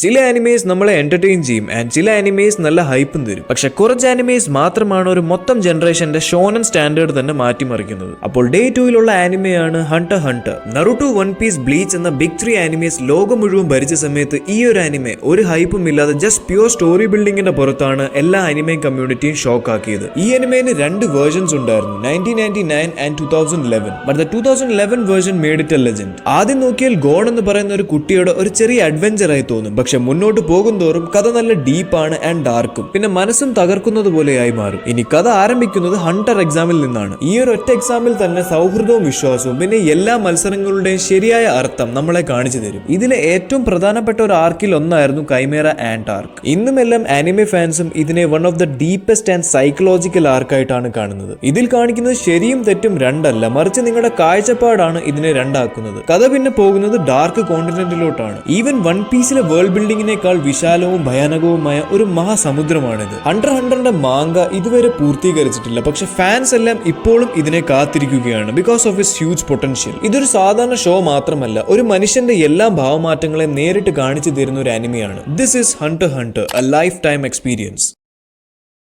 ചില ആനിമേസ് നമ്മളെ എന്റർടൈൻ ചെയ്യും ആൻഡ് ചില ആനിമേസ് നല്ല ഹൈപ്പും തരും. പക്ഷെ കുറച്ച് ആനിമേസ് മാത്രമാണ് ഒരു മൊത്തം ജനറേഷന്റെ ഷോനൻ സ്റ്റാൻഡേർഡ് തന്നെ മാറ്റിമറിക്കുന്നത്. അപ്പോൾ ഡേ 2-ലുള്ള ആനിമയാണ് Hunter Hunter. Naruto, One Piece, Bleach എന്ന ബിഗ് 3 ആനിമേസ് ലോകം മുഴുവൻ ഭരിച്ച സമയത്ത് ഈ ഒരു ആനിമെ ഒരു ഹൈപ്പും ഇല്ലാതെ ജസ്റ്റ് പ്യൂർ സ്റ്റോറി ബിൽഡിങ്ങിന്റെ പുറത്താണ് എല്ലാ ആനിമേ കമ്മ്യൂണിറ്റിയും ഷോക്ക് ആക്കിയത്. ഈ ആനിമേന് 2 വേർഷൻസ് ഉണ്ടായിരുന്നു, 1999 and 2011. But the 2011 version made it A legend. ആദ്യം നോക്കിയാൽ ഗോൺ എന്ന് പറയുന്ന ഒരു കുട്ടിയുടെ ഒരു ചെറിയ അഡ്വഞ്ചർ ആയി തോന്നും. പക്ഷെ മുന്നോട്ട് പോകും തോറും കഥ നല്ല ഡീപ്പാണ് ആൻഡ് ഡാർക്കും, പിന്നെ മനസ്സും തകർക്കുന്നത് പോലെയായി മാറും. ഇനി കഥ ആരംഭിക്കുന്നത് ഹണ്ടർ എക്സാമിൽ നിന്നാണ്. ഈ ഒരു ഒറ്റ എക്സാമിൽ തന്നെ സൗഹൃദവും വിശ്വാസവും പിന്നെ എല്ലാ മത്സരങ്ങളുടെയും ശരിയായ അർത്ഥം നമ്മളെ കാണിച്ചു തരും. ഇതിലെ ഏറ്റവും പ്രധാനപ്പെട്ട ഒരു ആർക്കിൽ ഒന്നായിരുന്നു കൈമേറ ആൻഡ് ആർക്ക്. ഇന്നും എല്ലാം ആനിമെ ഫാൻസും ഇതിനെ one of the deepest and psychological ആർക്കായിട്ടാണ് കാണുന്നത്. ഇതിൽ കാണിക്കുന്നത് ശരിയും തെറ്റും രണ്ടല്ല, മറിച്ച് നിങ്ങളുടെ കാഴ്ചപ്പാടാണ് ഇതിനെ രണ്ടാക്കുന്നത്. കഥ പിന്നെ പോകുന്നത് ഡാർക്ക് കോണ്ടിനെന്റിലോട്ടാണ്. ഈവൻ വൺ പീസിലെ വേൾഡ് ബിൽഡിങ്ങിനേക്കാൾ വിശാലവും ഭയാനകവുമായ ഒരു മഹാസമുദ്രമാണിത്. ഹണ്ടറിന്റെ മാങ്ക ഇതുവരെ പൂർത്തീകരിച്ചിട്ടില്ല, പക്ഷെ ഫാൻസ് എല്ലാം ഇപ്പോഴും ഇതിനെ കാത്തിരിക്കുകയാണ് because of its huge potential. ഇതൊരു സാധാരണ ഷോ മാത്രമല്ല, ഒരു മനുഷ്യന്റെ എല്ലാ ഭാവമാറ്റങ്ങളെയും നേരിട്ട് കാണിച്ചു തരുന്ന ഒരു ആനിമയാണ്. This is Hunter Hunter, a lifetime experience.